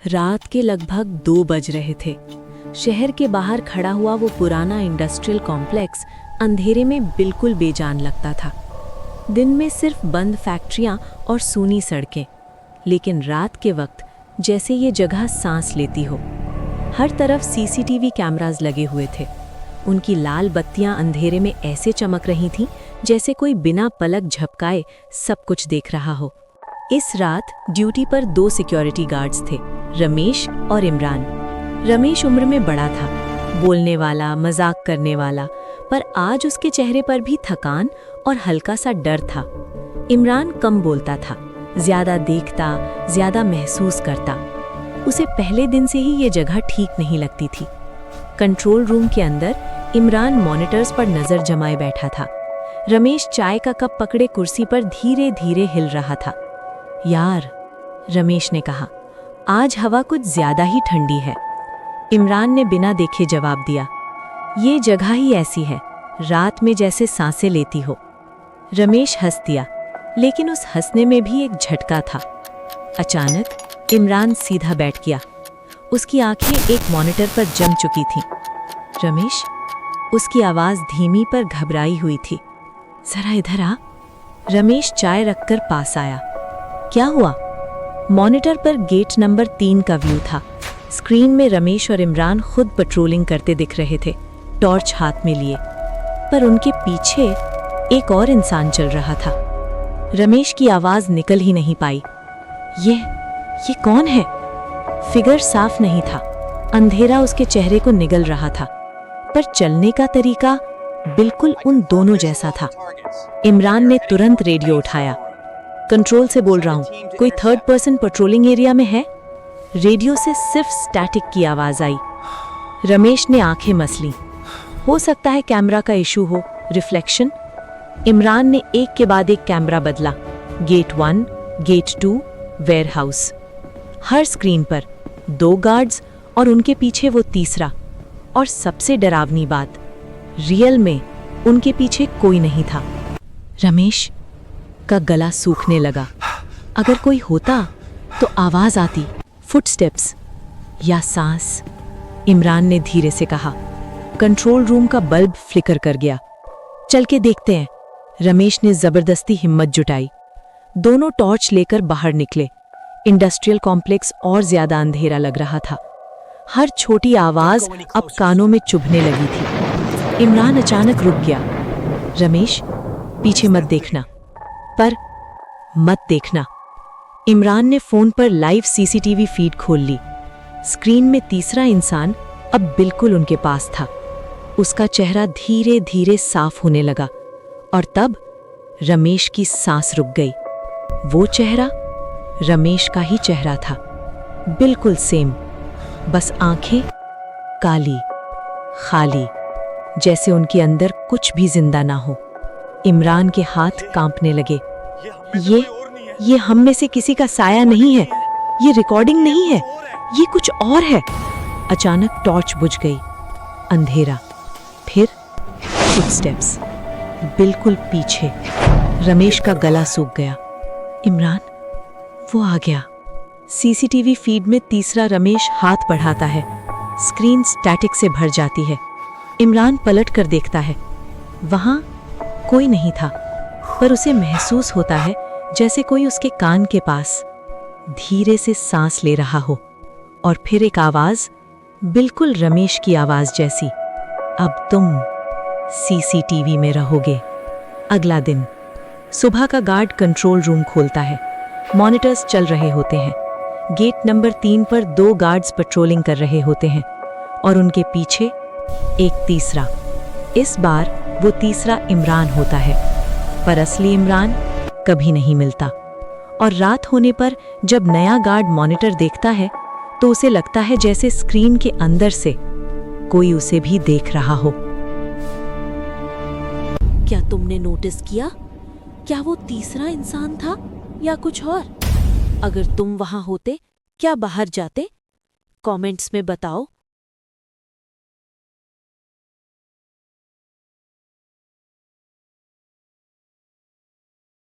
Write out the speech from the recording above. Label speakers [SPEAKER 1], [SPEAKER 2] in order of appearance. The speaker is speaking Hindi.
[SPEAKER 1] रात के लगभग 2 बज रहे थे। शहर के बाहर खड़ा हुआ वो पुराना इंडस्ट्रियल कॉम्प्लेक्स अंधेरे में बिल्कुल बेजान लगता था। दिन में सिर्फ बंद फैक्ट्रियां और सूनी सड़कें, लेकिन रात के वक्त जैसे ये जगह सांस लेती हो। हर तरफ सीसीटीवी कैमरास लगे हुए थे। उनकी लाल बत्तियां अंधेरे में ऐसे चमक रही थीं जैसे कोई बिना पलक झपकाए सब कुछ देख रहा हो। इस रात ड्यूटी पर 2 सिक्योरिटी गार्ड्स थे, रमेश और इमरान। रमेश उम्र में बड़ा था, बोलने वाला, मजाक करने वाला, पर आज उसके चेहरे पर भी थकान और हल्का सा डर था। इमरान कम बोलता था, ज्यादा देखता, ज्यादा महसूस करता। उसे पहले दिन से ही ये जगह ठीक नहीं लगती थी। कंट्रोल रूम के अंदर इमरान मॉनिटर्स पर नजर जमाए बैठा था। रमेश चाय का कप पकड़े कुर्सी पर धीरे धीरे हिल रहा था। यार, रमेश ने कहा, आज हवा कुछ ज्यादा ही ठंडी है। इमरान ने बिना देखे जवाब दिया, ये जगह ही ऐसी है, रात में जैसे सांसें लेती हो। रमेश हंस दिया, लेकिन उस हंसने में भी एक झटका था। अचानक इमरान सीधा बैठ गया। उसकी आंखें एक मॉनिटर पर जम चुकी थीं। रमेश, उसकी आवाज धीमी पर घबराई हुई थी। जरा इधर आ। रमेश चाय रखकर पास आया। क्या हुआ? मॉनिटर पर गेट नंबर 3 का व्यू था। स्क्रीन में रमेश और इमरान खुद पेट्रोलिंग करते दिख रहे थे, टॉर्च हाथ में लिए। पर उनके पीछे एक और इंसान चल रहा था। रमेश की आवाज निकल ही नहीं पाई। ये कौन है? फिगर साफ नहीं था, अंधेरा उसके चेहरे को निगल रहा था, पर चलने का तरीका बिल्कुल उन दोनों जैसा था। इमरान ने तुरंत रेडियो उठाया। कंट्रोल से बोल रहा हूँ, कोई 3rd पर्सन पेट्रोलिंग एरिया में है? रेडियो से सिर्फ स्टैटिक की आवाज आई। रमेश ने आंखें मसली। हो सकता है कैमरा का इशू हो, रिफ्लेक्शन। इमरान ने एक के बाद एक कैमरा बदला। Gate 1, gate 2, warehouse. हर स्क्रीन पर 2 गार्ड्स और उनके पीछे वो तीसरा। और सबसे डरावनी बात, रियल में उनके पीछे कोई नहीं था। रमेश का गला सूखने लगा। अगर कोई होता तो आवाज आती, फुटस्टेप्स या सांस। इमरान ने धीरे से कहा। कंट्रोल रूम का बल्ब फ्लिकर कर गया। चल के देखते हैं। रमेश ने जबरदस्ती हिम्मत जुटाई। दोनों टॉर्च लेकर बाहर निकले। इंडस्ट्रियल कॉम्प्लेक्स और ज्यादा अंधेरा लग रहा था। हर छोटी आवाज अब कानों में चुभने लगी थी। इमरान अचानक रुक गया। रमेश, पीछे मत देखना। पर मत देखना। इमरान ने फोन पर लाइव सीसीटीवी फीड खोल ली। स्क्रीन में तीसरा इंसान अब बिल्कुल उनके पास था। उसका चेहरा धीरे धीरे साफ होने लगा और तब रमेश की सांस रुक गई। वो चेहरा रमेश का ही चेहरा था, बिल्कुल सेम, बस आंखें काली, खाली, जैसे उनके अंदर कुछ भी जिंदा ना हो। इमरान के हाथ कांपने लगे। ये हम में से किसी का साया नहीं है, ये रिकॉर्डिंग नहीं है, ये कुछ और है। अचानक टॉर्च बुझ गई। अंधेरा, फिर फुटस्टेप्स बिल्कुल पीछे। रमेश का गला सूख गया। इमरान, वो आ गया। सीसीटीवी फीड में तीसरा रमेश हाथ बढ़ाता है। स्क्रीन स्टैटिक से भर जाती है। इमरान पलट कर देखता है। वहां कोई नहीं था, पर उसे महसूस होता है जैसे कोई उसके कान के पास धीरे से सांस ले रहा हो। और फिर एक आवाज, बिल्कुल रमेश की आवाज जैसी, अब तुम सीसीटीवी में रहोगे। अगला दिन सुबह का गार्ड कंट्रोल रूम खोलता है। मॉनिटर्स चल रहे होते हैं। गेट नंबर 3 पर 2 गार्ड्स पेट्रोलिंग कर रहे होते हैं और उनके पीछे एक तीसरा। इस बार वो तीसरा इमरान होता है, पर असली इमरान कभी नहीं मिलता। और रात होने पर जब नया गार्ड मॉनिटर देखता है तो उसे लगता है जैसे स्क्रीन के अंदर से कोई उसे भी देख रहा हो। क्या तुमने नोटिस किया? क्या वो तीसरा इंसान था या कुछ और? अगर तुम वहां होते, क्या बाहर जाते? कमेंट्स में बताओ।